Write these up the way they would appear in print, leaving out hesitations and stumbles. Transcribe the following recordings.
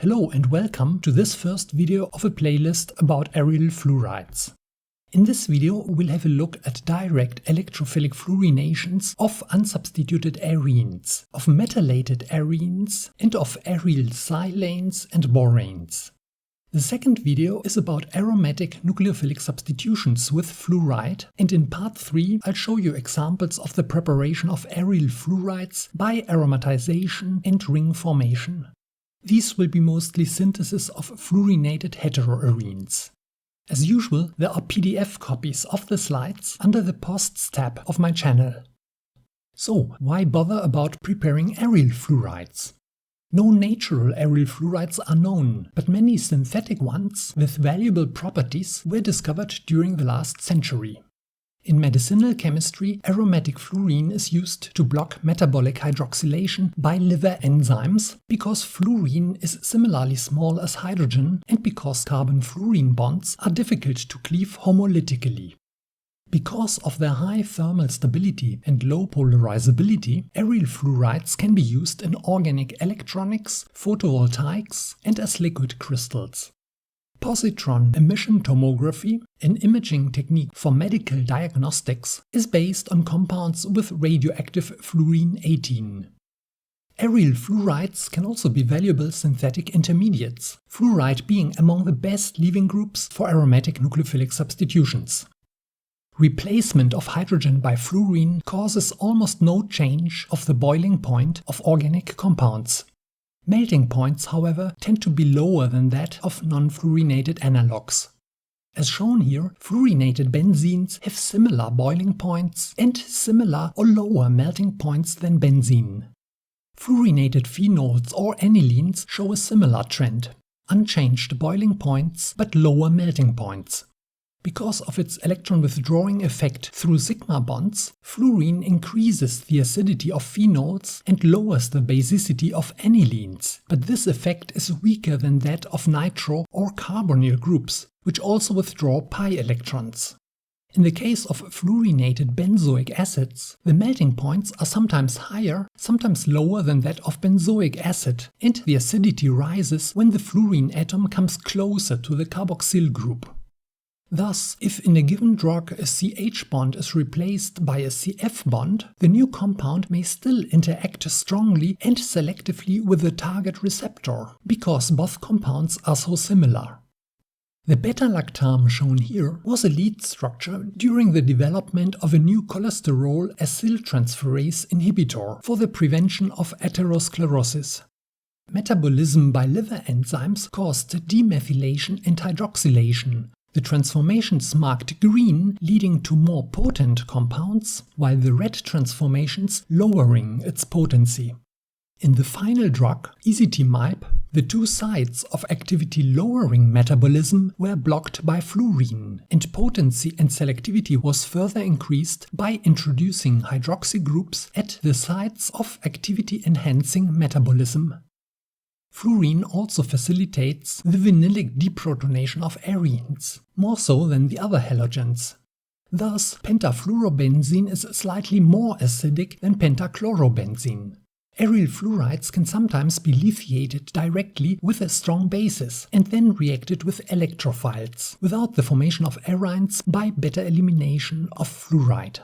Hello and welcome to this first video of a playlist about aryl fluorides. In this video we'll have a look at direct electrophilic fluorinations of unsubstituted arenes, of metallated arenes, and of aryl silanes and boranes. The second video is about aromatic nucleophilic substitutions with fluoride, and in part 3 I'll show you examples of the preparation of aryl fluorides by aromatization and ring formation. These will be mostly synthesis of fluorinated heteroarenes. As usual, there are PDF copies of the slides under the Posts tab of my channel. So, why bother about preparing aryl fluorides? No natural aryl fluorides are known, but many synthetic ones with valuable properties were discovered during the last century. In medicinal chemistry, aromatic fluorine is used to block metabolic hydroxylation by liver enzymes because fluorine is similarly small as hydrogen and because carbon-fluorine bonds are difficult to cleave homolytically. Because of their high thermal stability and low polarizability, aryl fluorides can be used in organic electronics, photovoltaics, and as liquid crystals. Positron emission tomography, an imaging technique for medical diagnostics, is based on compounds with radioactive fluorine-18. Aryl fluorides can also be valuable synthetic intermediates, fluoride being among the best leaving groups for aromatic nucleophilic substitutions. Replacement of hydrogen by fluorine causes almost no change of the boiling point of organic compounds. Melting points, however, tend to be lower than that of non-fluorinated analogues. As shown here, fluorinated benzenes have similar boiling points and similar or lower melting points than benzene. Fluorinated phenols or anilines show a similar trend: unchanged boiling points but lower melting points. Because of its electron-withdrawing effect through sigma bonds, fluorine increases the acidity of phenols and lowers the basicity of anilines, but this effect is weaker than that of nitro or carbonyl groups, which also withdraw pi electrons. In the case of fluorinated benzoic acids, the melting points are sometimes higher, sometimes lower than that of benzoic acid, and the acidity rises when the fluorine atom comes closer to the carboxyl group. Thus, if in a given drug a CH bond is replaced by a CF bond, the new compound may still interact strongly and selectively with the target receptor, because both compounds are so similar. The beta-lactam shown here was a lead structure during the development of a new cholesterol acyltransferase inhibitor for the prevention of atherosclerosis. Metabolism by liver enzymes caused demethylation and hydroxylation. The transformations marked green, leading to more potent compounds, while the red transformations lowering its potency. In the final drug, ezetimibe, the two sites of activity-lowering metabolism were blocked by fluorine, and potency and selectivity was further increased by introducing hydroxy groups at the sites of activity-enhancing metabolism. Fluorine also facilitates the vinylic deprotonation of arenes, more so than the other halogens. Thus, pentafluorobenzene is slightly more acidic than pentachlorobenzene. Aryl fluorides can sometimes be lithiated directly with a strong basis and then reacted with electrophiles, without the formation of arynes by beta elimination of fluoride.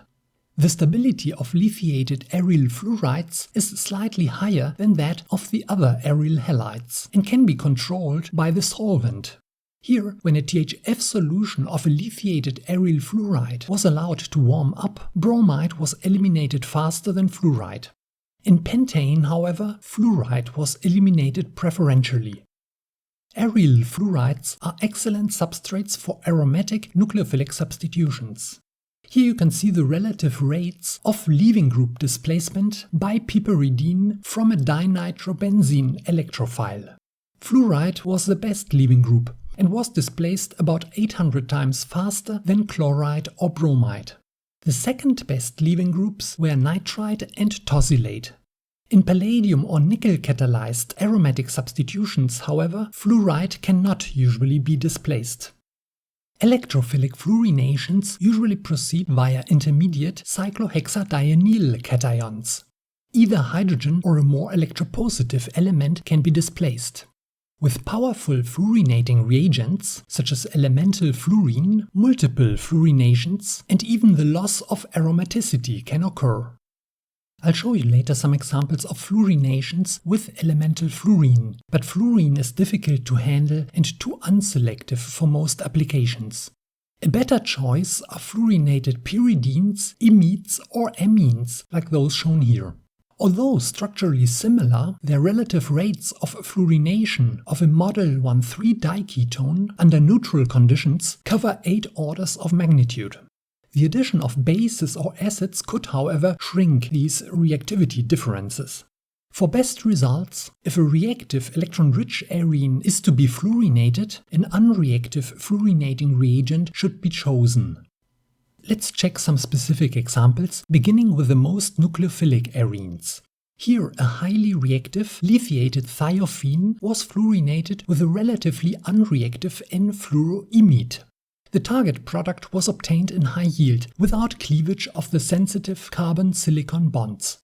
The stability of lithiated aryl fluorides is slightly higher than that of the other aryl halides and can be controlled by the solvent. Here, when a THF solution of a lithiated aryl fluoride was allowed to warm up, bromide was eliminated faster than fluoride. In pentane, however, fluoride was eliminated preferentially. Aryl fluorides are excellent substrates for aromatic nucleophilic substitutions. Here you can see the relative rates of leaving group displacement by piperidine from a dinitrobenzene electrophile. Fluoride was the best leaving group and was displaced about 800 times faster than chloride or bromide. The second best leaving groups were nitride and tosylate. In palladium or nickel-catalyzed aromatic substitutions, however, fluoride cannot usually be displaced. Electrophilic fluorinations usually proceed via intermediate cyclohexadienyl cations. Either hydrogen or a more electropositive element can be displaced. With powerful fluorinating reagents, such as elemental fluorine, multiple fluorinations, and even the loss of aromaticity can occur. I'll show you later some examples of fluorinations with elemental fluorine, but fluorine is difficult to handle and too unselective for most applications. A better choice are fluorinated pyridines, imides or amines, like those shown here. Although structurally similar, their relative rates of fluorination of a model 1,3-diketone under neutral conditions cover 8 orders of magnitude. The addition of bases or acids could, however, shrink these reactivity differences. For best results, if a reactive electron-rich arene is to be fluorinated, an unreactive fluorinating reagent should be chosen. Let's check some specific examples, beginning with the most nucleophilic arenes. Here, a highly reactive lithiated thiophene was fluorinated with a relatively unreactive N-fluoroimide. The target product was obtained in high yield, without cleavage of the sensitive carbon-silicon bonds.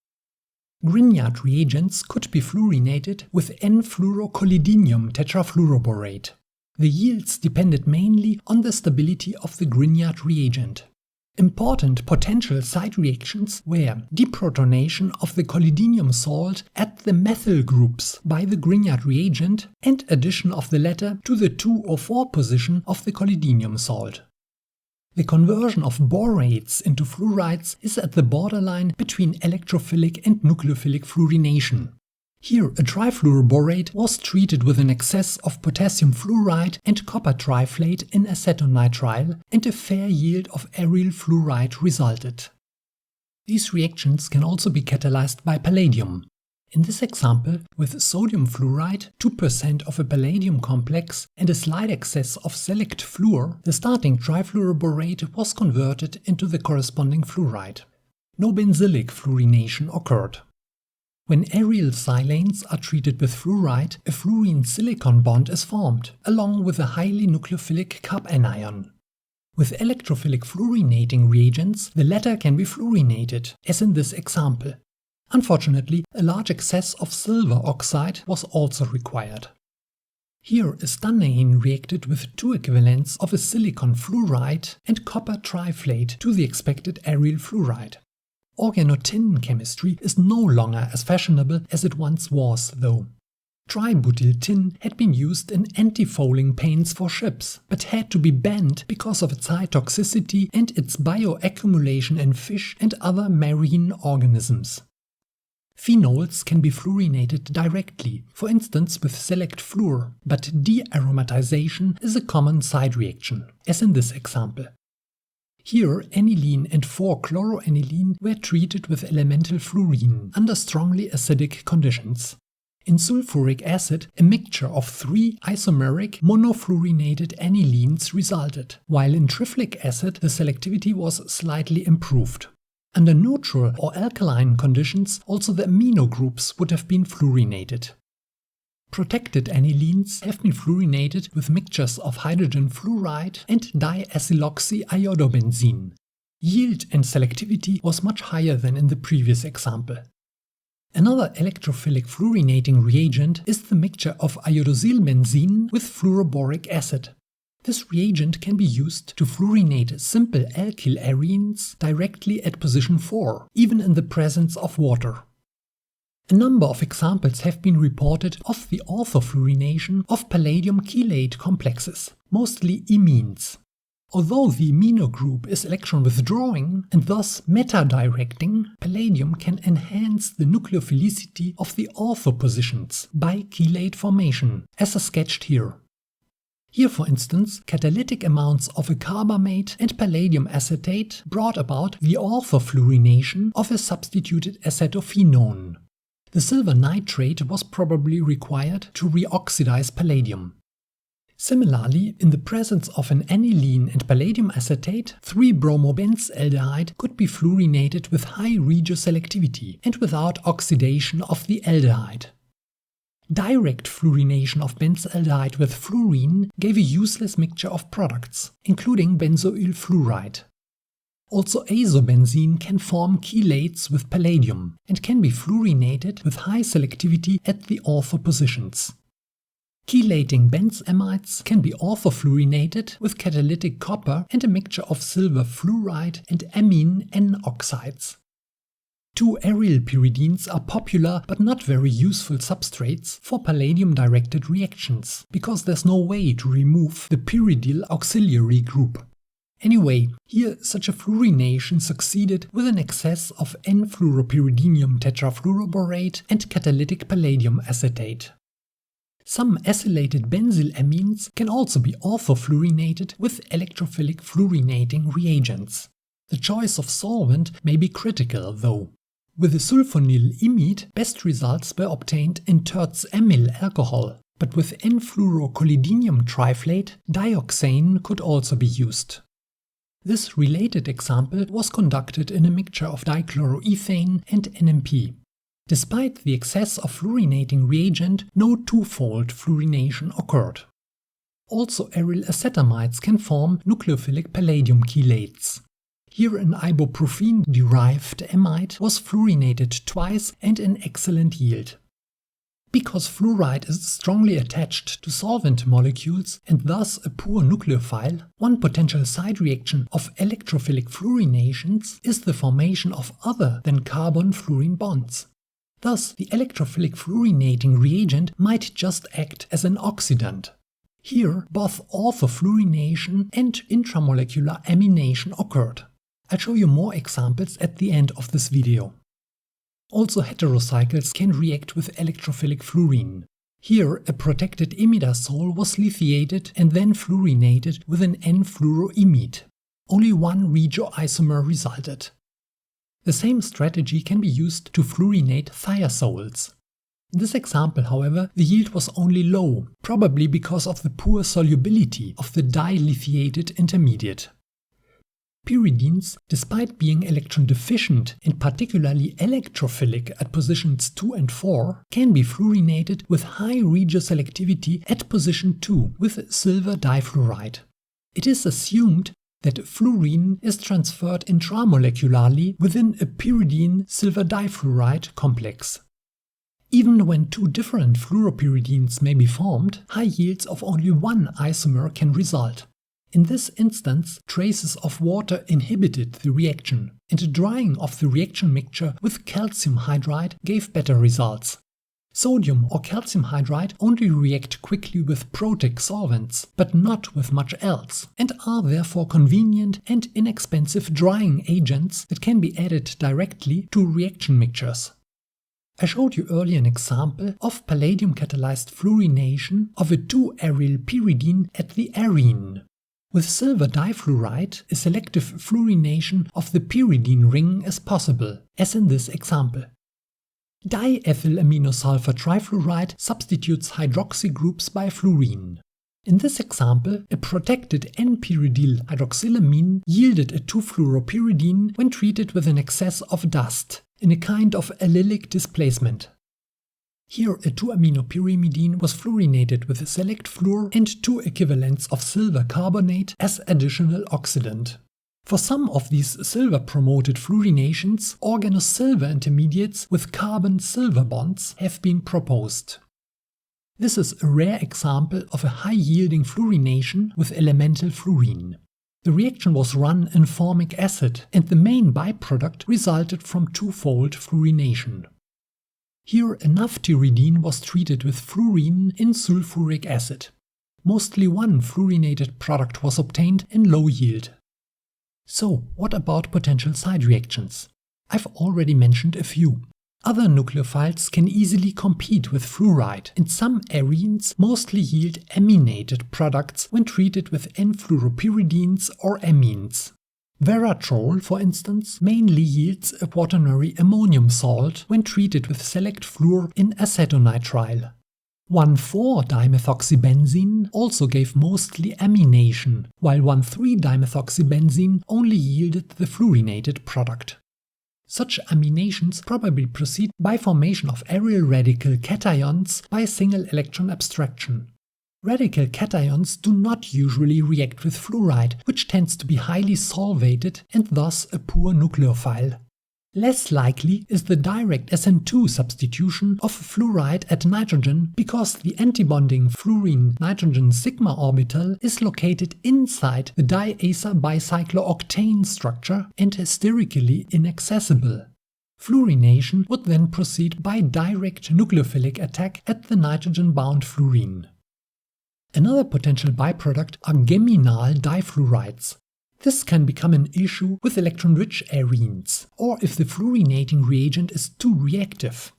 Grignard reagents could be fluorinated with N-fluorocolidinium tetrafluoroborate. The yields depended mainly on the stability of the Grignard reagent. Important potential side reactions were deprotonation of the colidinium salt at the methyl groups by the Grignard reagent and addition of the latter to the 2 or 4 position of the colidinium salt. The conversion of borates into fluorides is at the borderline between electrophilic and nucleophilic fluorination. Here, a trifluoroborate was treated with an excess of potassium fluoride and copper triflate in acetonitrile, and a fair yield of aryl fluoride resulted. These reactions can also be catalyzed by palladium. In this example, with sodium fluoride, 2% of a palladium complex, and a slight excess of select fluor, the starting trifluoroborate was converted into the corresponding fluoride. No benzylic fluorination occurred. When aryl silanes are treated with fluoride, a fluorine-silicon bond is formed, along with a highly nucleophilic carbanion. With electrophilic fluorinating reagents, the latter can be fluorinated, as in this example. Unfortunately, a large excess of silver oxide was also required. Here, a stannane reacted with 2 equivalents of a silicon fluoride and copper triflate to the expected aryl fluoride. Organotin chemistry is no longer as fashionable as it once was, though. Tributyl tin had been used in anti-fouling paints for ships, but had to be banned because of its high toxicity and its bioaccumulation in fish and other marine organisms. Phenols can be fluorinated directly, for instance with select fluor, but de-aromatization is a common side reaction, as in this example. Here, aniline and 4-chloroaniline were treated with elemental fluorine under strongly acidic conditions. In sulfuric acid, a mixture of 3 isomeric monofluorinated anilines resulted, while in triflic acid the selectivity was slightly improved. Under neutral or alkaline conditions, also the amino groups would have been fluorinated. Protected anilines have been fluorinated with mixtures of hydrogen fluoride and diacyloxyiodomenzene. Yield and selectivity was much higher than in the previous example. Another electrophilic fluorinating reagent is the mixture of iodosylbenzene with fluoroboric acid. This reagent can be used to fluorinate simple alkyl arenes directly at position 4, even in the presence of water. A number of examples have been reported of the orthofluorination of palladium chelate complexes, mostly imines. Although the amino group is electron withdrawing and thus meta-directing, palladium can enhance the nucleophilicity of the ortho positions by chelate formation, as sketched here. Here, for instance, catalytic amounts of a carbamate and palladium acetate brought about the orthofluorination of a substituted acetophenone. The silver nitrate was probably required to reoxidize palladium. Similarly, in the presence of an aniline and palladium acetate, 3-bromobenzylaldehyde could be fluorinated with high regioselectivity and without oxidation of the aldehyde. Direct fluorination of benzaldehyde with fluorine gave a useless mixture of products, including benzoyl fluoride. Also, azobenzene can form chelates with palladium and can be fluorinated with high selectivity at the ortho positions. Chelating benzamides can be orthofluorinated with catalytic copper and a mixture of silver fluoride and amine N oxides. 2-aryl pyridines are popular but not very useful substrates for palladium-directed reactions, because there's no way to remove the pyridyl auxiliary group. Anyway, here such a fluorination succeeded with an excess of N-fluoropyridinium tetrafluoroborate and catalytic palladium acetate. Some acylated benzylamines can also be orthofluorinated with electrophilic fluorinating reagents. The choice of solvent may be critical though. With the sulfonyl imide, best results were obtained in terz-amyl alcohol, but with N-fluorocolidinium triflate, dioxane could also be used. This related example was conducted in a mixture of dichloroethane and NMP. Despite the excess of fluorinating reagent, no twofold fluorination occurred. Also, aryl acetamides can form nucleophilic palladium chelates. Here an ibuprofen-derived amide was fluorinated twice and in excellent yield. Because fluoride is strongly attached to solvent molecules and thus a poor nucleophile, one potential side reaction of electrophilic fluorinations is the formation of other than carbon-fluorine bonds. Thus, the electrophilic fluorinating reagent might just act as an oxidant. Here, both orthofluorination and intramolecular amination occurred. I'll show you more examples at the end of this video. Also, heterocycles can react with electrophilic fluorine. Here, a protected imidazole was lithiated and then fluorinated with an N-fluoroimide. Only one regioisomer resulted. The same strategy can be used to fluorinate thiazoles. In this example, however, the yield was only low, probably because of the poor solubility of the dilithiated intermediate. Pyridines, despite being electron deficient and particularly electrophilic at positions 2 and 4, can be fluorinated with high regioselectivity at position 2 with silver difluoride. It is assumed that fluorine is transferred intramolecularly within a pyridine silver difluoride complex. Even when two different fluoropyridines may be formed, high yields of only one isomer can result. In this instance, traces of water inhibited the reaction, and drying of the reaction mixture with calcium hydride gave better results. Sodium or calcium hydride only react quickly with protic solvents, but not with much else, and are therefore convenient and inexpensive drying agents that can be added directly to reaction mixtures. I showed you earlier an example of palladium-catalyzed fluorination of a 2-aryl pyridine at the arene. With silver difluoride, a selective fluorination of the pyridine ring is possible, as in this example. Diethylaminosulfur trifluoride substitutes hydroxy groups by fluorine. In this example, a protected N-pyridyl hydroxylamine yielded a 2-fluoropyridine when treated with an excess of dust, in a kind of allylic displacement. Here a 2-aminopyrimidine was fluorinated with a select fluor and 2 equivalents of silver carbonate as additional oxidant. For some of these silver-promoted fluorinations, organosilver intermediates with carbon-silver bonds have been proposed. This is a rare example of a high-yielding fluorination with elemental fluorine. The reaction was run in formic acid, and the main byproduct resulted from twofold fluorination. Here a naphthyridine was treated with fluorine in sulfuric acid. Mostly one fluorinated product was obtained in low yield. So, what about potential side reactions? I've already mentioned a few. Other nucleophiles can easily compete with fluoride, and some arenes mostly yield aminated products when treated with N-fluoropyridines or amines. Veratrole, for instance, mainly yields a quaternary ammonium salt when treated with select fluor in acetonitrile. 1,4-dimethoxybenzene also gave mostly amination, while 1,3-dimethoxybenzene only yielded the fluorinated product. Such aminations probably proceed by formation of aryl radical cations by single electron abstraction. Radical cations do not usually react with fluoride, which tends to be highly solvated and thus a poor nucleophile. Less likely is the direct SN2 substitution of fluoride at nitrogen because the antibonding fluorine-nitrogen sigma orbital is located inside the diacer bicyclooctane structure and sterically inaccessible. Fluorination would then proceed by direct nucleophilic attack at the nitrogen-bound fluorine. Another potential byproduct are geminal difluorides. This can become an issue with electron-rich arenes, or if the fluorinating reagent is too reactive.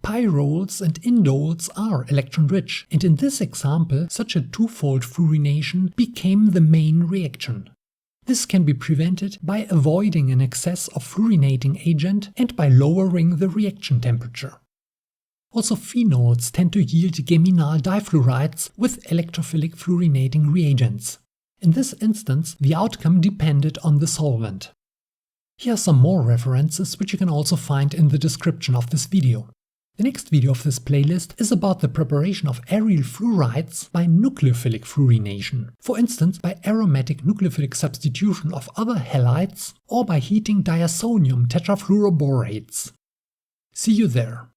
Pyrols and indoles are electron-rich, and in this example, such a twofold fluorination became the main reaction. This can be prevented by avoiding an excess of fluorinating agent and by lowering the reaction temperature. Also, phenols tend to yield geminal difluorides with electrophilic fluorinating reagents. In this instance, the outcome depended on the solvent. Here are some more references which you can also find in the description of this video. The next video of this playlist is about the preparation of aryl fluorides by nucleophilic fluorination, for instance by aromatic nucleophilic substitution of other halides or by heating diazonium tetrafluoroborates. See you there.